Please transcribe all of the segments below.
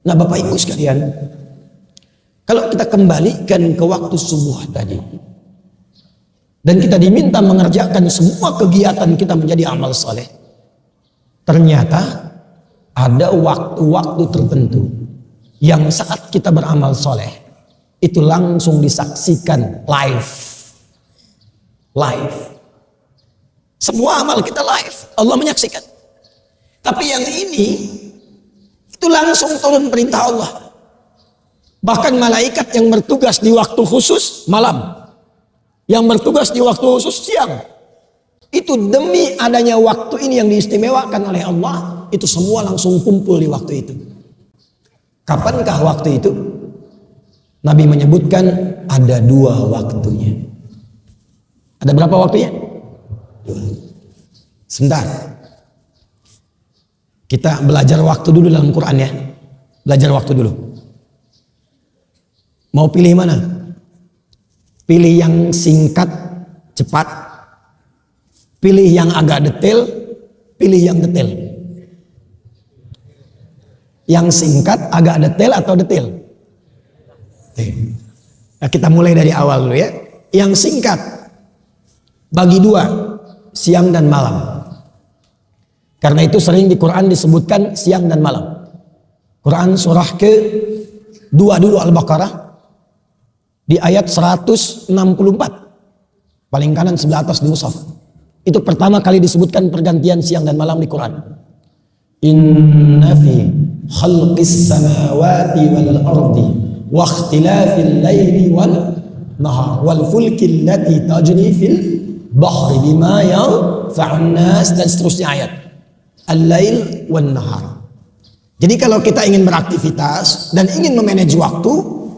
Nah Bapak Ibu sekalian, kalau kita kembalikan ke waktu subuh tadi, dan kita diminta mengerjakan semua kegiatan kita menjadi amal soleh, ternyata ada waktu-waktu tertentu yang saat kita beramal soleh itu langsung disaksikan live. Semua amal kita live, Allah menyaksikan. Tapi yang ini itu langsung turun perintah Allah. Bahkan malaikat yang bertugas di waktu khusus malam, yang bertugas di waktu khusus siang, itu demi adanya waktu ini yang diistimewakan oleh Allah, itu semua langsung kumpul di waktu itu. Kapankah waktu itu? Nabi menyebutkan ada 2 waktunya. Ada berapa waktunya? 2. Sebentar. Kita belajar waktu dulu dalam Quran ya. Belajar waktu dulu. Mau pilih mana? Pilih yang singkat, cepat. Pilih yang agak detail, pilih yang detail. Yang singkat, agak detail atau detail? Nah, kita mulai dari awal dulu ya. Yang singkat, bagi 2, siang dan malam. Karena itu sering di Quran disebutkan siang dan malam. Quran surah ke-2 dulu Al-Baqarah, di ayat 164. Paling kanan sebelah atas di mushaf. Itu pertama kali disebutkan pergantian siang dan malam di Quran. Inna fi khalqis samawati wal ardi wa ikhtilafil laili wal nahar wal fulki allati tajri fil bahri bima yanfa'un nas, dan seterusnya ayat. Al-lail wan nahar. Jadi kalau kita ingin beraktivitas dan ingin memanage waktu,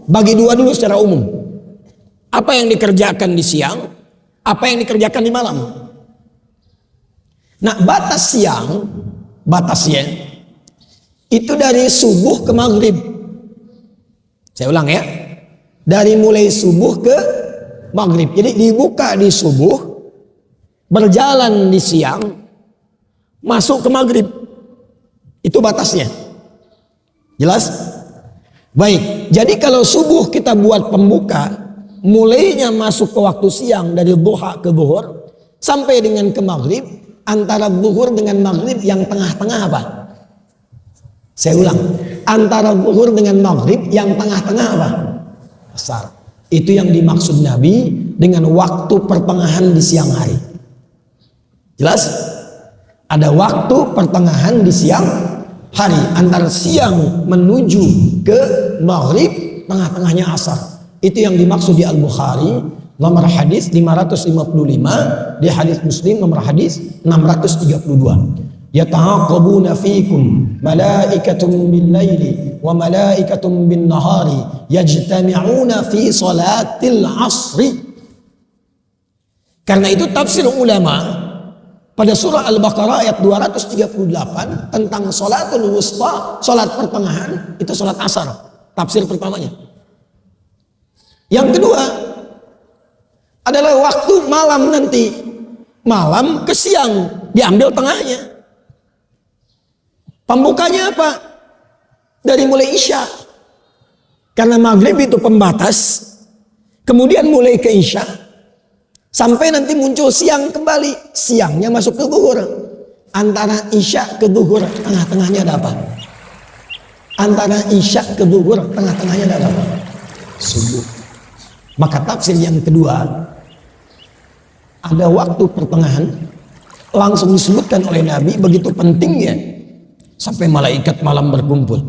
bagi 2 dulu secara umum. Apa yang dikerjakan di siang, apa yang dikerjakan di malam. Nah, batas siang, batasnya itu dari subuh ke maghrib. Saya ulang ya, dari mulai subuh ke maghrib. Jadi dibuka di subuh, berjalan di siang, masuk ke maghrib. Itu batasnya. Jelas? Baik, jadi kalau subuh kita buat pembuka, mulainya masuk ke waktu siang dari duha ke zuhur sampai dengan ke maghrib. Antara zuhur dengan maghrib yang tengah-tengah apa? Saya ulang, antara zuhur dengan maghrib yang tengah-tengah apa? Asar. Itu yang dimaksud Nabi dengan waktu pertengahan di siang hari. Jelas? Ada waktu pertengahan di siang hari, antara siang menuju ke maghrib, tengah-tengahnya asar. Itu yang dimaksud di Al-Bukhari nomor hadis 555, di hadis Muslim nomor hadis 632. Yata'aqabuna fikum malaikatun bil laili wa malaikatun bin nahari yajtami'una fi salatil asri. Karena itu tafsir ulama pada surah Al-Baqarah ayat 238 tentang salatul wusta, salat pertengahan, itu salat asar. Tafsir pertamanya. Yang kedua adalah waktu malam nanti. Malam ke siang, diambil tengahnya. Pembukanya apa? Dari mulai isya. Karena maghrib itu pembatas. Kemudian mulai ke isya. Sampai nanti muncul siang kembali. Siangnya masuk ke zuhur. Antara isya ke zuhur, tengah-tengahnya ada apa? Antara isya ke zuhur, tengah-tengahnya ada apa? Subuh. Maka tafsir yang kedua, ada waktu pertengahan, langsung disebutkan oleh Nabi, begitu pentingnya, sampai malaikat malam berkumpul,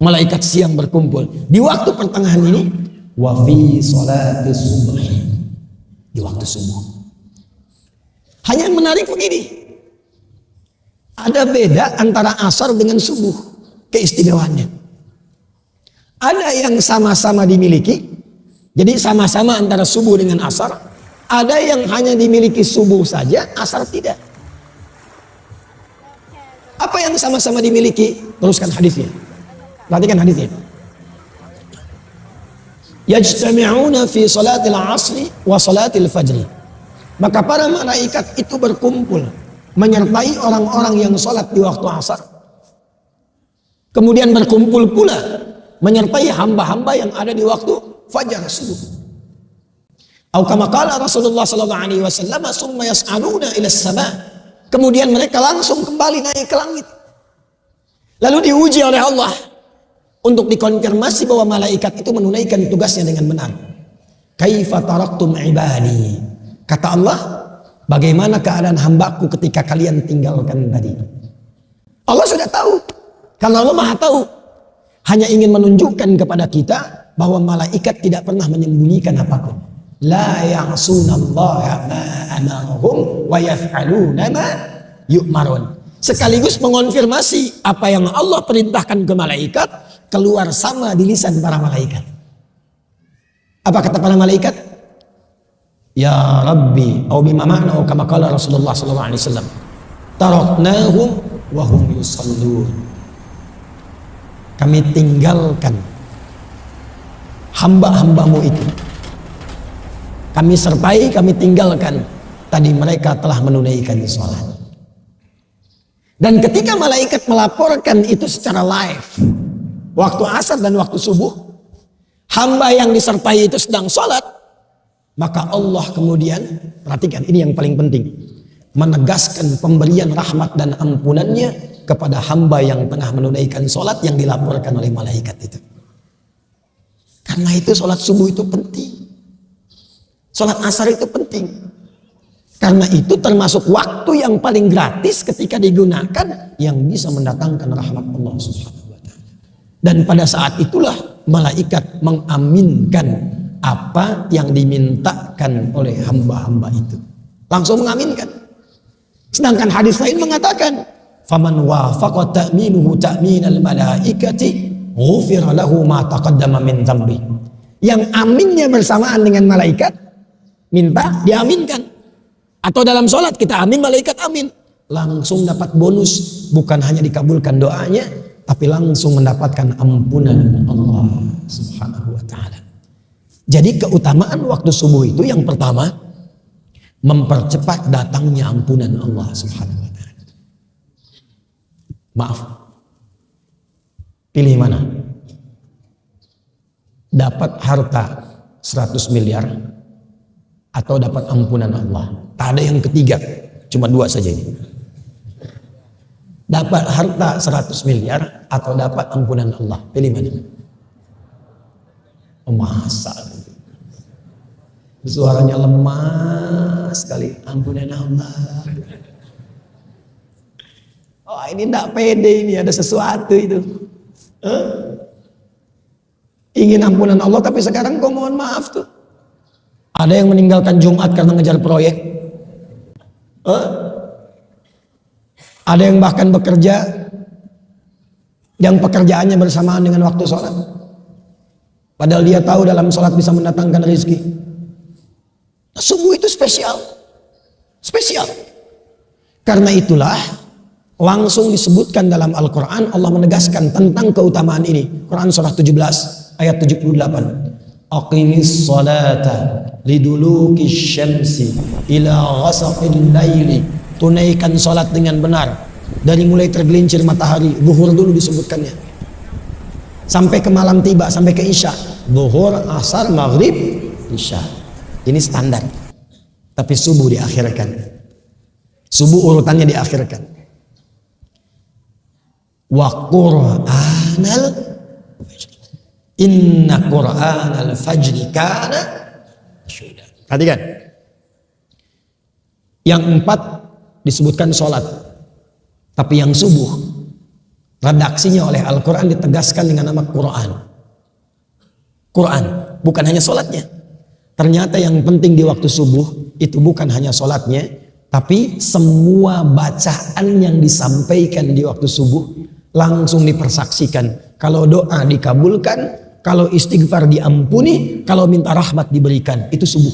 malaikat siang berkumpul. Di waktu pertengahan ini, wa fi sholati subhi, di waktu subuh. Hanya menarik begini, ada beda antara asar dengan subuh, keistimewaannya. Ada yang sama-sama dimiliki, jadi sama-sama antara subuh dengan asar. Ada yang hanya dimiliki subuh saja, asar tidak. Apa yang sama-sama dimiliki? Teruskan hadisnya. Perhatikan hadisnya. Yajtami'una fi salatil asri wa salatil fajri. Maka para malaikat itu berkumpul menyertai orang-orang yang sholat di waktu asar. kemudian berkumpul pula menyertai hamba-hamba yang ada di waktu fajar subuh. Atau kama qala Rasulullah sallallahu alaihi wasallam, summa yas'aluna ila as-sama'. Kemudian mereka langsung kembali naik ke langit. Lalu diuji oleh Allah untuk dikonfirmasi bahwa malaikat itu menunaikan tugasnya dengan benar. Kaifa taraktum ibadi? Kata Allah, bagaimana keadaan hambaku ketika kalian tinggalkan tadi? Allah sudah tahu. Karena Allah Maha tahu. Hanya ingin menunjukkan kepada kita bahwa malaikat tidak pernah menyembunyikan apapun. La ya'sunallaha ma amarahum wa yaf'aluna ma yu'marun. Sekaligus mengonfirmasi apa yang Allah perintahkan ke malaikat keluar sama di lisan para malaikat. Apa kata para malaikat? Ya Rabbi, atau bima ma'na kama qala Rasulullah sallallahu alaihi wasallam. Taraknahum wa hum yusallun. Kami tinggalkan hamba-hambamu itu. Kami sertai, kami tinggalkan. Tadi mereka telah menunaikan sholat. Dan ketika malaikat melaporkan itu secara live, waktu asar dan waktu subuh, hamba yang disertai itu sedang sholat, maka Allah kemudian, perhatikan ini yang paling penting, menegaskan pemberian rahmat dan ampunannya kepada hamba yang tengah menunaikan sholat yang dilaporkan oleh malaikat itu. Karena itu sholat subuh itu penting. Sholat asar itu penting. Karena itu termasuk waktu yang paling gratis ketika digunakan yang bisa mendatangkan rahmat Allah Subhanahu wa taala. Dan pada saat itulah malaikat mengaminkan apa yang dimintakan oleh hamba-hamba itu. Langsung mengaminkan. Sedangkan hadis lain mengatakan, "Faman wafaqa ta'minuhu ta'minal malaikati, ghufira lahu ma taqaddama min dzambi." Yang aminnya bersamaan dengan malaikat, minta diaminkan. Atau dalam sholat kita amin, malaikat amin, langsung dapat bonus. Bukan hanya dikabulkan doanya, tapi langsung mendapatkan ampunan Allah Subhanahu wa ta'ala. Jadi keutamaan waktu subuh itu yang pertama, mempercepat datangnya ampunan Allah Subhanahu wa ta'ala. Maaf, pilih mana? Dapat harta 100 miliar atau dapat ampunan Allah? Tak ada yang ketiga, cuma dua saja ini. Dapat harta 100 miliar atau dapat ampunan Allah? Pilih mana? Oh, masa suaranya lemah sekali. Ampunan Allah. Oh, ini tidak pede, ini ada sesuatu itu. Ingin ampunan Allah tapi sekarang kok mohon maaf tuh. Ada yang meninggalkan Jumat karena ngejar proyek. Ada yang bahkan bekerja yang pekerjaannya bersamaan dengan waktu sholat. Padahal dia tahu dalam sholat bisa mendatangkan rezeki. Subuh itu spesial. Spesial. Karena itulah langsung disebutkan dalam Al-Quran, Allah menegaskan tentang keutamaan ini. Quran surah 17 ayat 78. Aqimis salata liduluki syamsi ila ghasaqil laili. Tunaikan salat dengan benar dari mulai tergelincir matahari. Zuhur dulu disebutkannya sampai ke malam tiba, sampai ke isya. Zuhur, asar, maghrib, isya. Ini standar. Tapi subuh diakhirkan. Subuh urutannya diakhirkan. Wa qur'anal fajr. Inna qur'anal fajri kana mashhuda. Perhatikan. Yang 4 disebutkan sholat. Tapi yang subuh, redaksinya oleh Al-Quran ditegaskan dengan nama Quran. Quran, bukan hanya sholatnya. Ternyata yang penting di waktu subuh, itu bukan hanya sholatnya, tapi semua bacaan yang disampaikan di waktu subuh, langsung dipersaksikan. Kalau doa dikabulkan, kalau istighfar diampuni, kalau minta rahmat diberikan. Itu subuh.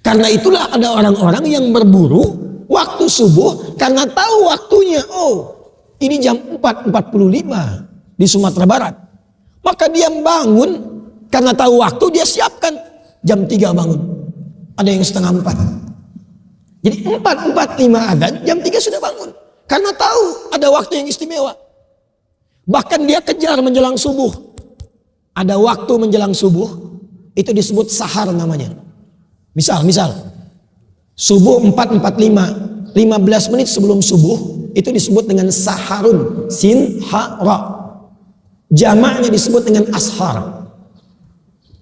Karena itulah ada orang-orang yang berburu waktu subuh karena tahu waktunya. Oh, ini jam 4.45 di Sumatera Barat. Maka dia bangun karena tahu waktu, dia siapkan jam 3 bangun. Ada yang setengah 4. Jadi 4.45 adzan, jam 3 sudah bangun. Karena tahu ada waktu yang istimewa. Bahkan dia kejar menjelang subuh. Ada waktu menjelang subuh, itu disebut sahar namanya. Misal, subuh 4.45, 15 menit sebelum subuh, itu disebut dengan saharun, sin, ha, ra. Jamaknya disebut dengan ashar.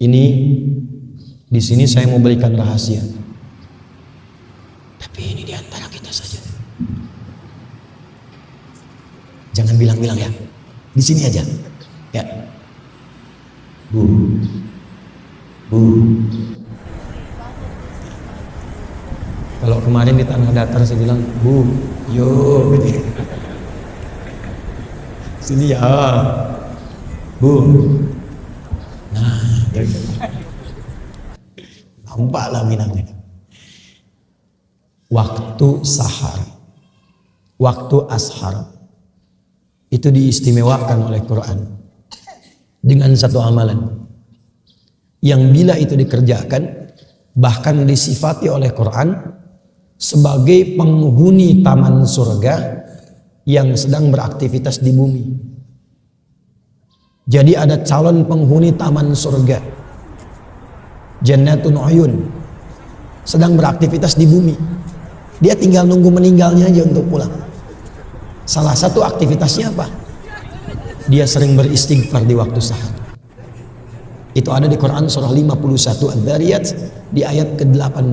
Ini, di sini saya mau berikan rahasia. Tapi ini di antara kita saja. Jangan bilang-bilang ya. Di sini aja. Ya. Bu. Kalau kemarin di tanah datar saya bilang, Bu, yo, gitu. Sini ya, Bu. Nah, gitu. Nampak lah minangnya. Waktu sahar, waktu ashar, itu diistimewakan oleh Quran dengan satu amalan yang bila itu dikerjakan bahkan disifati oleh Quran sebagai penghuni taman surga yang sedang beraktivitas di bumi. Jadi ada calon penghuni taman surga, Jannatun Uyun, sedang beraktivitas di bumi. Dia tinggal nunggu meninggalnya aja untuk pulang. Salah satu aktivitasnya apa? Dia sering beristighfar di waktu sahar. Itu ada di Quran surah 51 Adz-Dzariyat di ayat ke-18.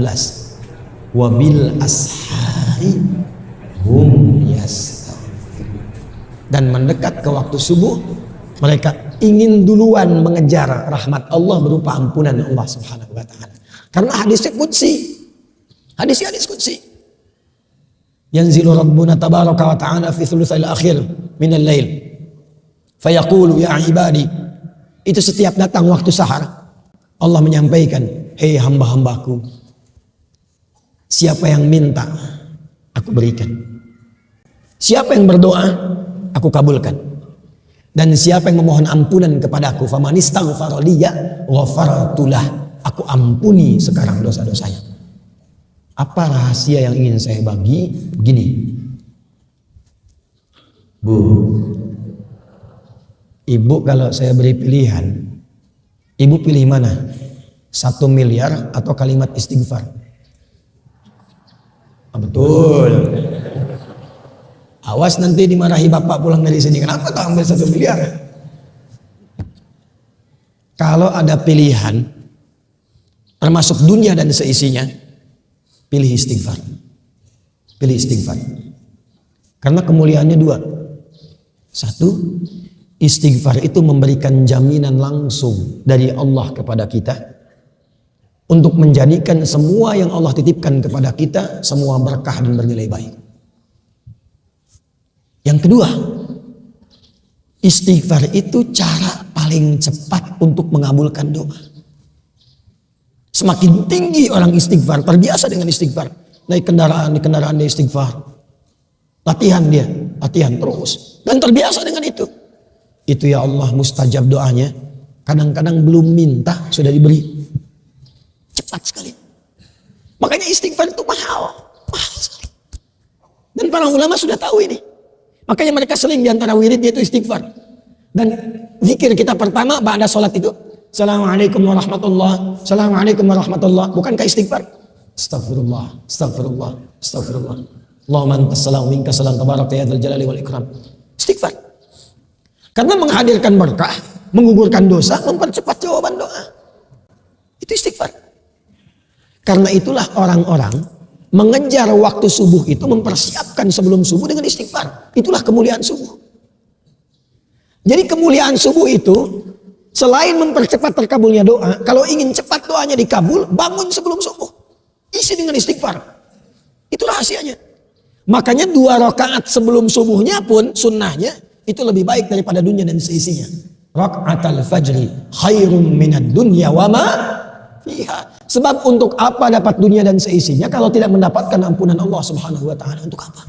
Wabil ashari hum yastaghfirun. Dan mendekat ke waktu subuh, mereka ingin duluan mengejar rahmat Allah berupa ampunan Allah Subhanahu wa taala. Karena hadisnya qudsi. Hadis qudsi. Yanzilu Rabbuna tabaraka wa ta'ala fi thuluthil akhir minal lail. Fayaqulu ya ibadi. Itu setiap datang waktu sahar, Allah menyampaikan, hei hamba-hambaku, siapa yang minta, aku berikan. Siapa yang berdoa, aku kabulkan. Dan siapa yang memohon ampunan kepadaku, famanistaghfara liya ghafartu lah, aku ampuni sekarang dosa-dosanya. Apa rahasia yang ingin saya bagi? Begini, Bu, Ibu kalau saya beri pilihan, Ibu pilih mana? 1 miliar atau kalimat istighfar? Betul. Awas nanti dimarahi bapak pulang dari sini. Kenapa kau ambil 1 miliar? Kalau ada pilihan, termasuk dunia dan seisinya, pilih istighfar. Pilih istighfar. Karena kemuliaannya 2. 1, istighfar itu memberikan jaminan langsung dari Allah kepada kita untuk menjadikan semua yang Allah titipkan kepada kita semua berkah dan bernilai baik. Yang kedua, istighfar itu cara paling cepat untuk mengabulkan doa. Semakin tinggi orang istighfar, terbiasa dengan istighfar, naik kendaraan, di kendaraan dia istighfar, latihan terus, dan terbiasa dengan itu. Itu ya Allah mustajab doanya. Kadang-kadang belum minta sudah diberi. Cepat sekali. Makanya istighfar itu mahal sekali. Dan para ulama sudah tahu ini. Makanya mereka sering diantara wirid yaitu istighfar. Dan zikir kita pertama ba'da sholat itu, Assalamualaikum warahmatullah, Assalamualaikum warahmatullah. Bukankah istighfar? Astagfirullah, astagfirullah, astagfirullah. Allahumma antas salam minka salam tabarak ya dzal jalali wal ikram. Istighfar. Karena menghadirkan berkah, menggugurkan dosa, mempercepat jawaban doa. Itu istighfar. Karena itulah orang-orang mengejar waktu subuh itu, mempersiapkan sebelum subuh dengan istighfar. Itulah kemuliaan subuh. Jadi kemuliaan subuh itu selain mempercepat terkabulnya doa, kalau ingin cepat doanya dikabul, bangun sebelum subuh. Isi dengan istighfar. Itu rahasianya. Makanya 2 rakaat sebelum subuhnya pun sunnahnya itu lebih baik daripada dunia dan seisinya. Rakaatul fajri khairum minad dunya wa ma fiha. Sebab untuk apa dapat dunia dan seisinya kalau tidak mendapatkan ampunan Allah Subhanahu wa taala? Untuk apa?